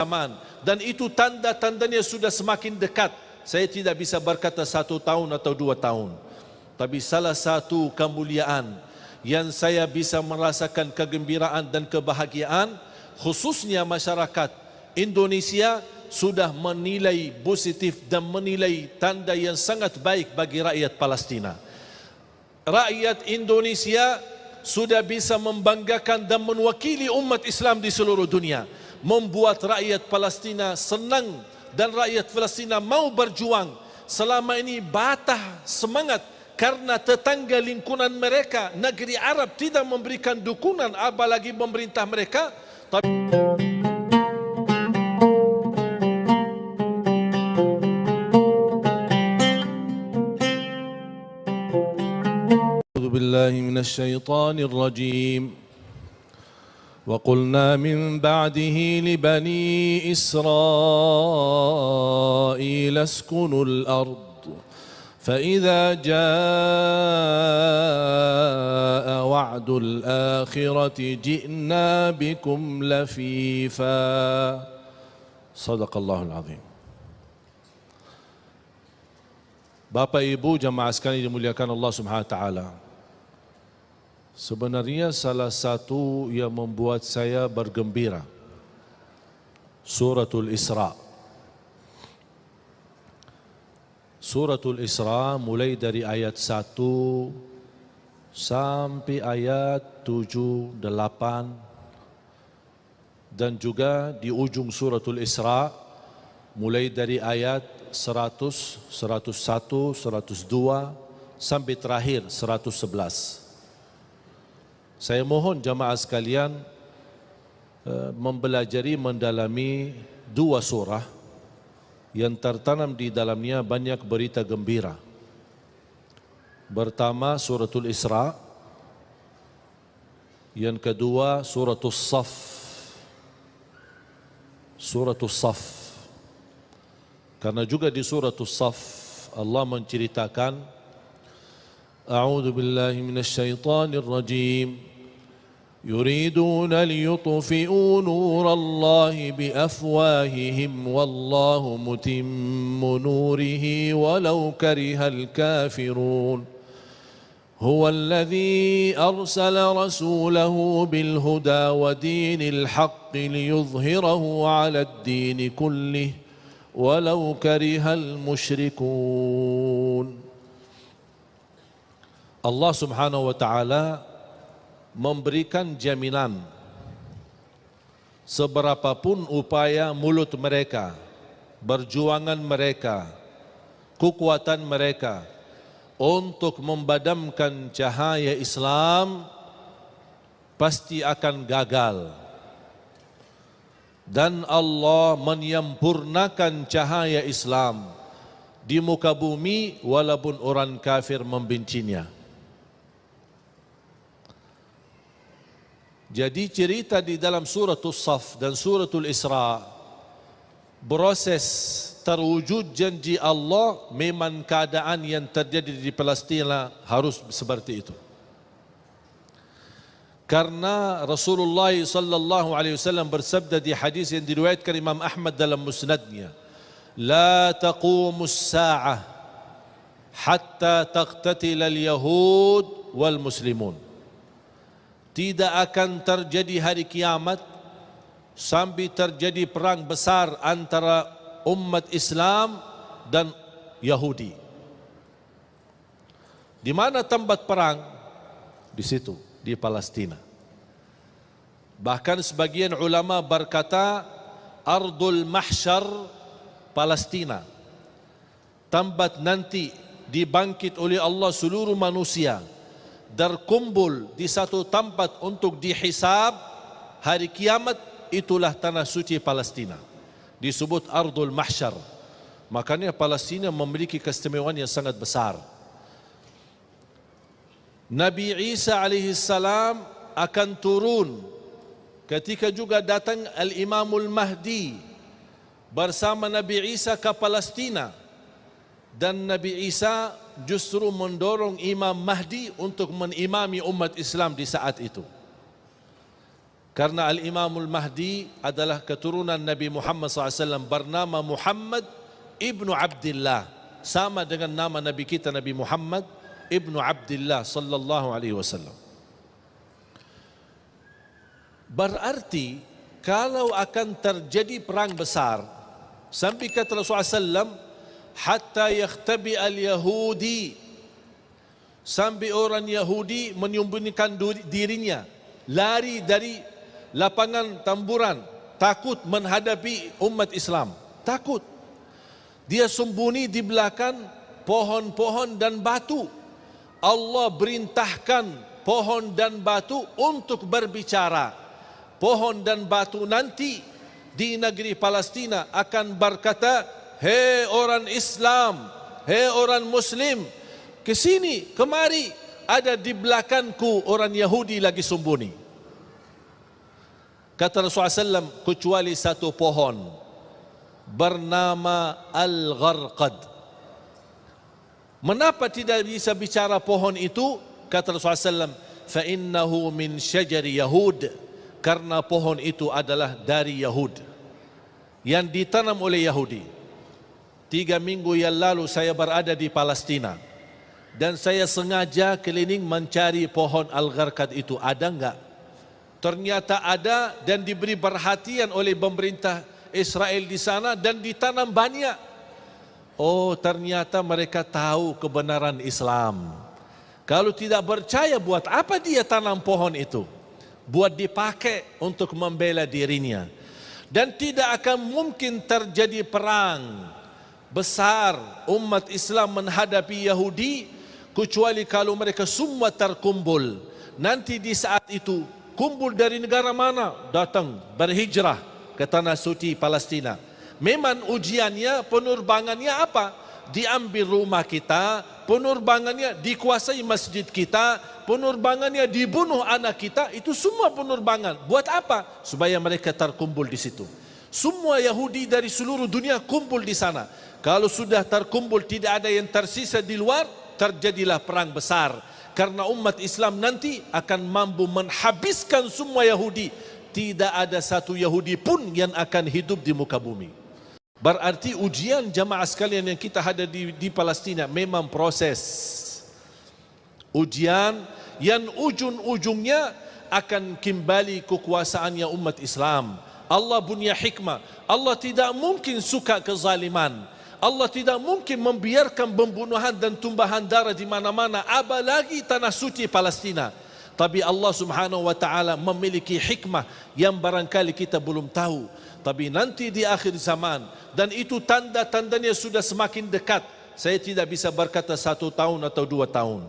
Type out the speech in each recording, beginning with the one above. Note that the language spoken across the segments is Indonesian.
zaman, dan itu tanda-tandanya sudah semakin dekat. Saya tidak bisa berkata 1 tahun atau 2 tahun, tapi salah satu kemuliaan yang saya bisa merasakan kegembiraan dan kebahagiaan, khususnya masyarakat Indonesia sudah menilai positif dan menilai tanda yang sangat baik bagi rakyat Palestina. Rakyat Indonesia sudah bisa membanggakan dan mewakili umat Islam di seluruh dunia, membuat rakyat Palestina senang dan rakyat Palestina mau berjuang. Selama ini batah semangat karena tetangga lingkungan mereka, negeri Arab, tidak memberikan dukungan, apalagi pemerintah mereka. أعوذ بالله من الشيطان الرجيم. وقلنا من بعده لبني إسرائيل اسكنوا الأرض فإذا جاء وعد الآخرة جئنا بكم لفيفا. صدق الله العظيم. Bapak Ibu jamaah sekalian dimuliakan Allah Subhanahu wa taala. Sebenarnya salah satu yang membuat saya bergembira Suratul Isra. Suratul Isra mulai dari ayat 1 sampai ayat 7, 8, dan juga di ujung Suratul Isra mulai dari ayat 100, 101, 102 sampai terakhir 111. Saya mohon jamaah sekalian mempelajari, mendalami 2 surah yang tertanam di dalamnya banyak berita gembira. Pertama Suratul Isra, yang kedua Suratul Saf. Suratul Saf, karena juga di Suratul Saf Allah menceritakan, A'udzu billahi minasy syaithanir rajim. يريدون ليطفئوا نور الله بأفواههم والله متم نوره ولو كره الكافرون هو الذي أرسل رسوله بالهدى ودين الحق ليظهره على الدين كله ولو كره المشركون. Allah Subhanahu wa taala memberikan jaminan seberapapun upaya mulut mereka, perjuangan mereka, kekuatan mereka untuk memadamkan cahaya Islam pasti akan gagal, dan Allah menyempurnakan cahaya Islam di muka bumi walaupun orang kafir membencinya. Jadi cerita di dalam Suratul Saf dan Suratul Isra, proses terwujud janji Allah memang keadaan yang terjadi di Palestina harus seperti itu. Karena Rasulullah sallallahu alaihi wasallam bersabda di hadis yang diriwayatkan Imam Ahmad dalam musnadnya, "La taqumus sa'ah hatta taqtatila al-yahud wal muslimun." Tidak akan terjadi hari kiamat sampai terjadi perang besar antara umat Islam dan Yahudi. Di mana tempat perang? Di situ, di Palestina. Bahkan sebagian ulama berkata Ardul Mahsyar Palestina, tempat nanti dibangkit oleh Allah seluruh manusia, berkumpul di satu tempat untuk dihisab hari kiamat. Itulah tanah suci Palestina, disebut Ardul Mahsyar. Makanya Palestina memiliki keistimewaan yang sangat besar. Nabi Isa alaihi salam akan turun ketika juga datang Al-Imamul Mahdi bersama Nabi Isa ke Palestina, dan Nabi Isa justru mendorong Imam Mahdi untuk menimami umat Islam di saat itu. Karena Al-Imamul Mahdi adalah keturunan Nabi Muhammad SAW, bernama Muhammad ibnu Abdillah, sama dengan nama Nabi kita Nabi Muhammad ibnu Abdillah sallallahu alaihi wasallam. Berarti kalau akan terjadi perang besar, sampai kata Rasulullah SAW, hatta yakhtabi al-Yahudi, sampai orang Yahudi menyembunyikan dirinya, lari dari lapangan tamburan, takut menghadapi umat Islam, takut. Dia sembunyi di belakang pohon-pohon dan batu. Allah perintahkan pohon dan batu untuk berbicara. Pohon dan batu nanti di negeri Palestina akan berkata, hei orang Islam, hei orang Muslim, ke sini, kemari, ada di belakangku orang Yahudi lagi sembunyi. Kata Rasulullah SAW, kecuali satu pohon bernama Al-Gharqad. Mengapa tidak bisa bicara pohon itu? Kata Rasulullah SAW, فَإِنَّهُ مِنْ شَجَرِ يَهُودِ, karena pohon itu adalah dari Yahud, yang ditanam oleh Yahudi. 3 minggu yang lalu saya berada di Palestina, dan saya sengaja keliling mencari pohon Al-Gharqad itu, ada enggak? Ternyata ada dan diberi perhatian oleh pemerintah Israel di sana dan ditanam banyak. Oh, ternyata mereka tahu kebenaran Islam. Kalau tidak percaya, buat apa dia tanam pohon itu? Buat dipakai untuk membela dirinya. Dan tidak akan mungkin terjadi perang besar umat Islam menghadapi Yahudi kecuali kalau mereka semua terkumpul. Nanti di saat itu, kumpul dari negara mana? Datang berhijrah ke tanah suci Palestina. Memang ujiannya, penerbangannya apa? Diambil rumah kita, penerbangannya dikuasai masjid kita, penerbangannya dibunuh anak kita, itu semua penerbangan. Buat apa? Supaya mereka terkumpul di situ. Semua Yahudi dari seluruh dunia kumpul di sana. Kalau sudah terkumpul, tidak ada yang tersisa di luar, terjadilah perang besar. Karena umat Islam nanti akan mampu menghabiskan semua Yahudi. Tidak ada satu Yahudi pun yang akan hidup di muka bumi. Berarti ujian jamaah sekalian yang kita ada di Palestina memang proses. Ujian yang ujung-ujungnya akan kembali kekuasaannya umat Islam. Allah punya hikmah. Allah tidak mungkin suka kezaliman. Allah tidak mungkin membiarkan pembunuhan dan tumpahan darah di mana-mana, apalagi tanah suci Palestina. Tapi Allah Subhanahu wa taala memiliki hikmah yang barangkali kita belum tahu. Tapi nanti di akhir zaman, dan itu tanda-tandanya sudah semakin dekat. Saya tidak bisa berkata 1 tahun atau 2 tahun.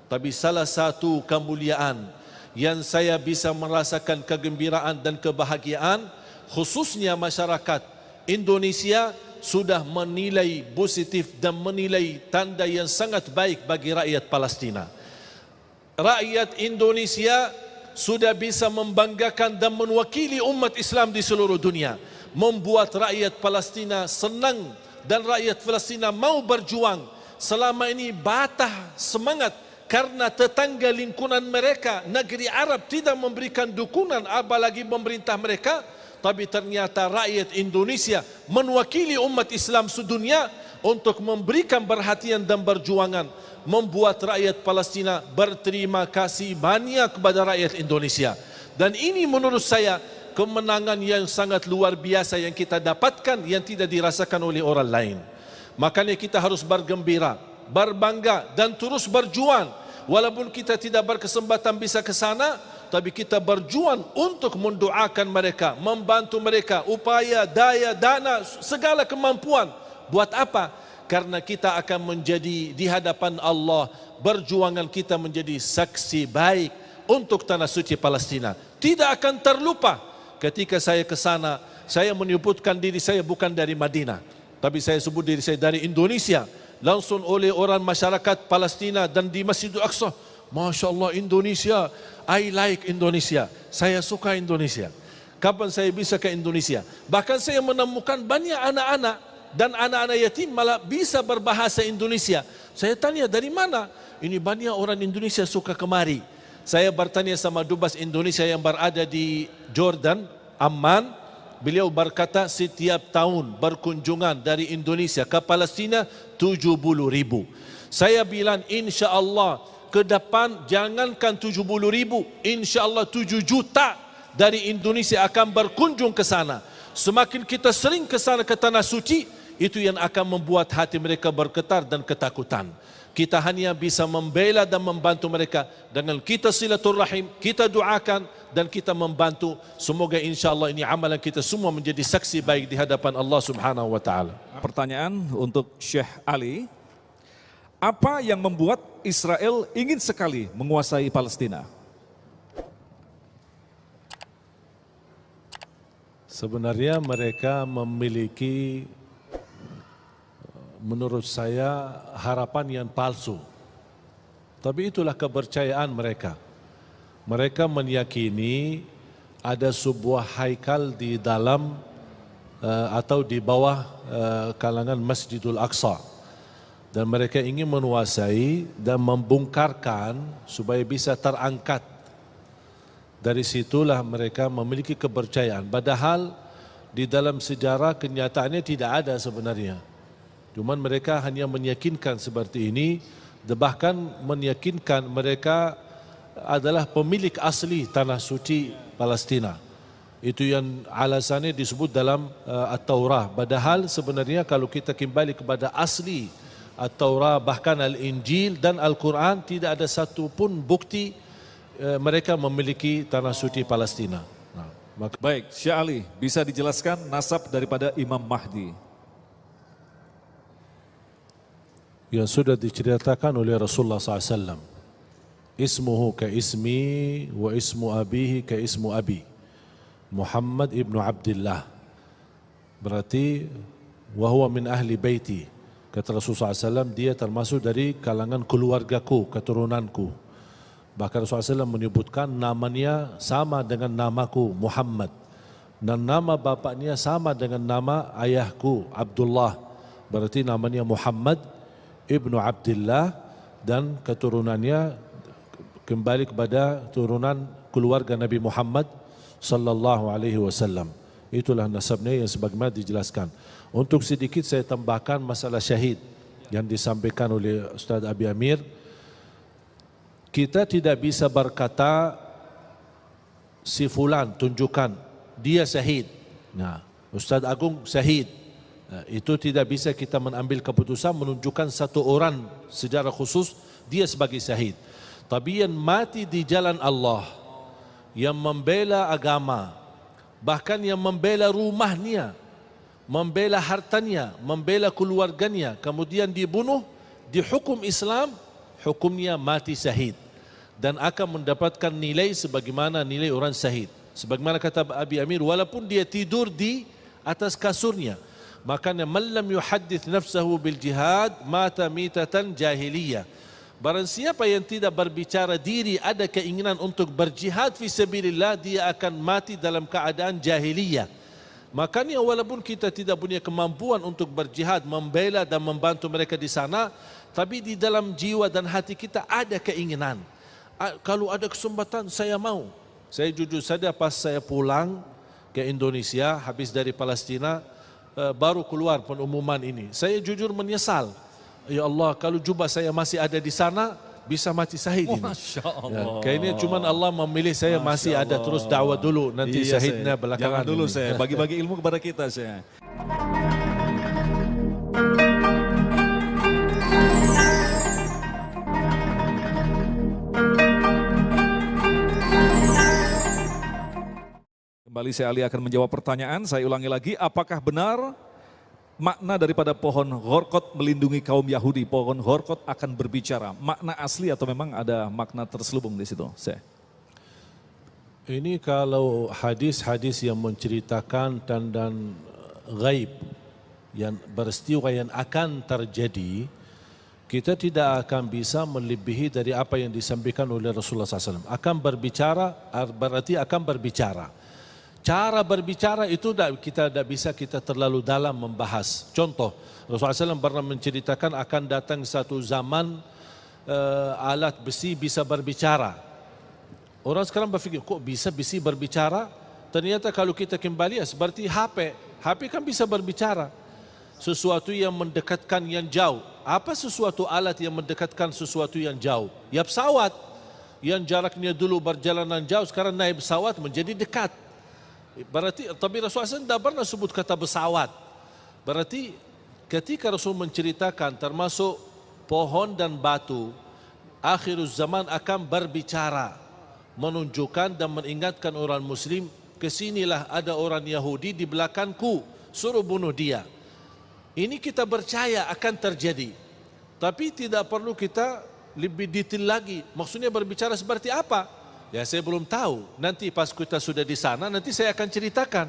Tapi salah satu kemuliaan yang saya bisa merasakan kegembiraan dan kebahagiaan, khususnya masyarakat Indonesia sudah menilai positif dan menilai tanda yang sangat baik bagi rakyat Palestina. Rakyat Indonesia sudah bisa membanggakan dan mewakili umat Islam di seluruh dunia, membuat rakyat Palestina senang dan rakyat Palestina mau berjuang. Selama ini batah semangat karena tetangga lingkungan mereka, negeri Arab, tidak memberikan dukungan, apalagi pemerintah mereka. Tapi ternyata rakyat Indonesia mewakili umat Islam sedunia untuk memberikan perhatian dan perjuangan, membuat rakyat Palestina berterima kasih banyak kepada rakyat Indonesia. Dan ini menurut saya kemenangan yang sangat luar biasa yang kita dapatkan, yang tidak dirasakan oleh orang lain. Makanya kita harus bergembira, berbangga dan terus berjuang. Walaupun kita tidak berkesempatan bisa ke sana, tapi kita berjuang untuk mendoakan mereka, membantu mereka, upaya, daya, dana, segala kemampuan. Buat apa? Karena kita akan menjadi di hadapan Allah, perjuangan kita menjadi saksi baik untuk tanah suci Palestina. Tidak akan terlupa. Ketika saya ke sana, saya menyebutkan diri saya bukan dari Madinah, tapi saya sebut diri saya dari Indonesia. Langsung oleh orang masyarakat Palestina dan di Masjidil Aqsa, Masya Allah Indonesia, I like Indonesia, saya suka Indonesia. Kapan saya bisa ke Indonesia? Bahkan saya menemukan banyak anak-anak dan anak-anak yatim malah bisa berbahasa Indonesia. Saya tanya dari mana? Ini banyak orang Indonesia suka kemari. Saya bertanya sama Dubes Indonesia yang berada di Jordan, Amman. Beliau berkata setiap tahun berkunjungan dari Indonesia ke Palestina 70.000. Saya bilang insya Allah ke depan jangankan 70.000, insya Allah 7 juta dari Indonesia akan berkunjung ke sana. Semakin kita sering ke sana ke Tanah Suci, itu yang akan membuat hati mereka bergetar dan ketakutan. Kita hanya bisa membela dan membantu mereka dengan kita silaturahim, kita doakan dan kita membantu. Semoga insyaAllah ini amalan kita semua menjadi saksi baik di hadapan Allah Subhanahu wa ta'ala. Pertanyaan untuk Syekh Ali, apa yang membuat Israel ingin sekali menguasai Palestina? Sebenarnya mereka memiliki, menurut saya, harapan yang palsu. Tapi itulah kepercayaan mereka. Mereka meyakini ada sebuah haikal di dalam atau di bawah kalangan Masjidul Aqsa. Dan mereka ingin menguasai dan membongkarkan supaya bisa terangkat. Dari situlah mereka memiliki kepercayaan. Padahal di dalam sejarah kenyataannya tidak ada sebenarnya. Cuman mereka hanya meyakinkan seperti ini, bahkan meyakinkan mereka adalah pemilik asli tanah suci Palestina. Itu yang alasannya disebut dalam At-Taurah. Padahal sebenarnya kalau kita kembali kepada asli At-Taurah, bahkan Al-Injil dan Al-Quran, tidak ada satu pun bukti mereka memiliki tanah suci Palestina. Baik, Syekh Ali, bisa dijelaskan nasab daripada Imam Mahdi? Yang sudah diceritakan oleh Rasulullah SAW. Ismuhu ka ismi wa ismu abihi ka ismu abi. Muhammad ibnu Abdullah. Berarti wahuwa min ahli baiti. Kata Rasulullah SAW, dia termasuk dari kalangan keluargaku, keturunanku. Bahkan Rasulullah SAW menyebutkan namanya sama dengan namaku Muhammad. Dan nama bapaknya sama dengan nama ayahku Abdullah. Berarti namanya Muhammad ibnu Abdullah dan keturunannya kembali kepada turunan keluarga Nabi Muhammad sallallahu alaihi wasallam. Itulah nasabnya yang sebagaimana dijelaskan. Untuk sedikit saya tambahkan masalah syahid yang disampaikan oleh Ustaz Abi Amir. Kita tidak bisa berkata si fulan tunjukkan dia syahid. Nah, Ustaz Agung syahid. Nah, itu tidak bisa kita mengambil keputusan menunjukkan satu orang secara khusus dia sebagai syahid. Tapi yang mati di jalan Allah, yang membela agama, bahkan yang membela rumahnya, membela hartanya, membela keluarganya, kemudian dibunuh, dihukum Islam, hukumnya mati syahid dan akan mendapatkan nilai sebagaimana nilai orang syahid. Sebagaimana kata Abi Amir, walaupun dia tidur di atas kasurnya, makanya man lam yuhaddits nafsahu bil jihad mata mitatan jahiliyah. Barang siapa yang tidak berbicara diri ada keinginan untuk berjihad fi sabilillah, dia akan mati dalam keadaan jahiliyah. Makanya walaupun kita tidak punya kemampuan untuk berjihad, membela dan membantu mereka di sana, tapi di dalam jiwa dan hati kita ada keinginan. Kalau ada kesempatan saya mau. Saya jujur saja pas saya pulang ke Indonesia habis dari Palestina, baru keluar pengumuman ini. Saya jujur menyesal. Ya Allah, kalau jubah saya masih ada di sana, bisa mati syahid ini. Masya Allah. Ya, kayaknya cuma Allah memilih saya masih ada terus dakwah dulu, nanti Iya, syahidnya belakangan. Jangan dulu ini. saya bagi-bagi ilmu kepada kita saya. Kembali Syekh Ali akan menjawab pertanyaan. Saya ulangi lagi, apakah benar makna daripada pohon Ghorqot melindungi kaum Yahudi? Pohon Ghorqot akan berbicara. Makna asli atau memang ada makna terselubung di situ? Ini kalau hadis-hadis yang menceritakan dan gaib, yang peristiwa yang akan terjadi, kita tidak akan bisa melebihi dari apa yang disampaikan oleh Rasulullah SAW. Akan berbicara, berarti akan berbicara. Cara berbicara itu kita tidak bisa kita terlalu dalam membahas. Contoh, Rasulullah SAW pernah menceritakan akan datang satu zaman alat besi bisa berbicara. Orang sekarang berfikir, kok bisa bisi berbicara? Ternyata kalau kita kembali, seperti HP. HP kan bisa berbicara. Sesuatu yang mendekatkan yang jauh. Apa sesuatu alat yang mendekatkan sesuatu yang jauh? Ya pesawat. Yang jaraknya dulu berjalanan jauh, sekarang naik pesawat menjadi dekat. Berarti, tapi Rasulullah SAW tidak pernah sebut kata pesawat. Berarti ketika Rasul menceritakan termasuk pohon dan batu, akhir zaman akan berbicara, menunjukkan dan mengingatkan orang Muslim, kesinilah ada orang Yahudi di belakangku, suruh bunuh dia. Ini kita percaya akan terjadi, tapi tidak perlu kita lebih detail lagi. Maksudnya berbicara seperti apa? Ya saya belum tahu. Nanti pas kita sudah di sana, nanti saya akan ceritakan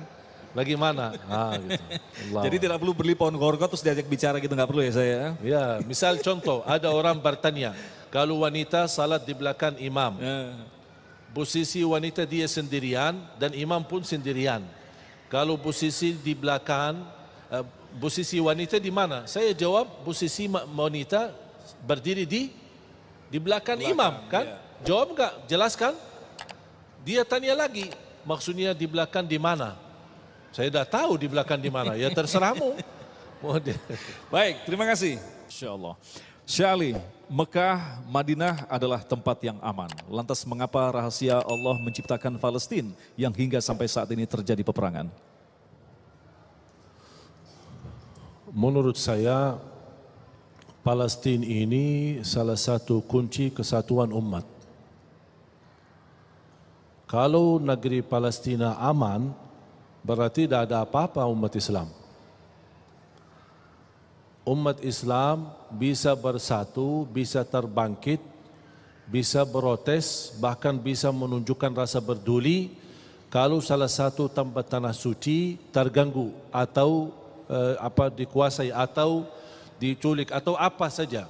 bagaimana. Gitu. Jadi tidak perlu beli pohon gorgot terus diajak bicara gitu, nggak perlu ya saya? Ya, misal contoh, ada orang bertanya, kalau wanita salat di belakang imam, posisi wanita dia sendirian dan imam pun sendirian. Kalau posisi di belakang, posisi wanita di mana? Saya jawab posisi wanita berdiri di belakang imam, kan? Ya. Jawab enggak? Jelaskan? Dia tanya lagi, maksudnya di belakang di mana? Saya dah tahu di belakang di mana. Ya terserahmu. Baik, terima kasih. Insyaallah. Syali, Mekah, Madinah adalah tempat yang aman. Lantas mengapa rahasia Allah menciptakan Palestina yang hingga sampai saat ini terjadi peperangan? Menurut saya, Palestina ini salah satu kunci kesatuan umat. Kalau negeri Palestina aman, berarti tidak ada apa-apa umat Islam. Umat Islam bisa bersatu, bisa terbangkit, bisa protes, bahkan bisa menunjukkan rasa peduli kalau salah satu tempat tanah suci terganggu atau dikuasai atau diculik atau apa saja,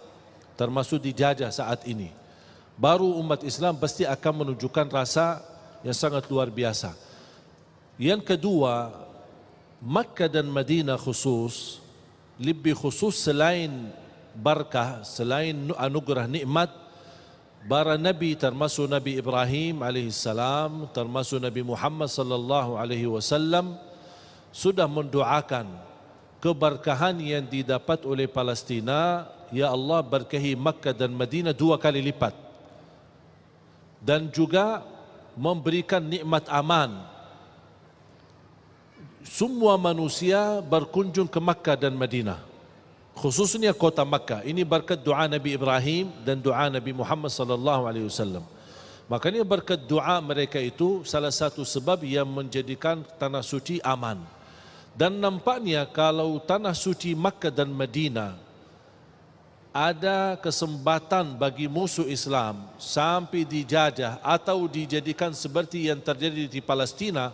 termasuk dijajah saat ini. Baru umat Islam pasti akan menunjukkan rasa yang sangat luar biasa. Yang kedua, Makkah dan Madinah khusus, lebih khusus selain barakah, selain anugerah nikmat, para nabi termasuk Nabi Ibrahim alaihissalam, termasuk Nabi Muhammad sallallahu alaihi wasallam sudah mendoakan keberkahan yang didapat oleh Palestina. Ya Allah, berkahi Makkah dan Madinah 2 kali lipat, dan juga memberikan nikmat aman. Semua manusia berkunjung ke Makkah dan Madinah, khususnya kota Makkah. Ini berkat doa Nabi Ibrahim dan doa Nabi Muhammad sallallahu alaihi wasallam. Makanya berkat doa mereka itu salah satu sebab yang menjadikan tanah suci aman. Dan nampaknya kalau tanah suci Makkah dan Madinah ada kesempatan bagi musuh Islam sampai dijajah atau dijadikan seperti yang terjadi di Palestina,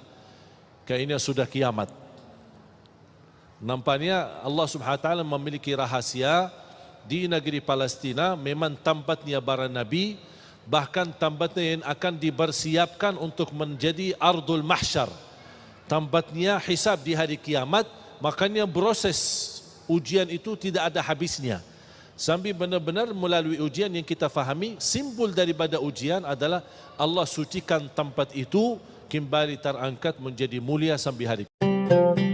kayaknya sudah kiamat. Nampaknya Allah Subhanahu wa taala memiliki rahasia di negeri Palestina, memang tempatnya para nabi, bahkan tempatnya yang akan dipersiapkan untuk menjadi ardul mahsyar, tempatnya hisab di hari kiamat. Makanya proses ujian itu tidak ada habisnya, sampai benar-benar melalui ujian yang kita fahami, simbol daripada ujian adalah Allah sucikan tempat itu kembali terangkat menjadi mulia sampai hari kiamat.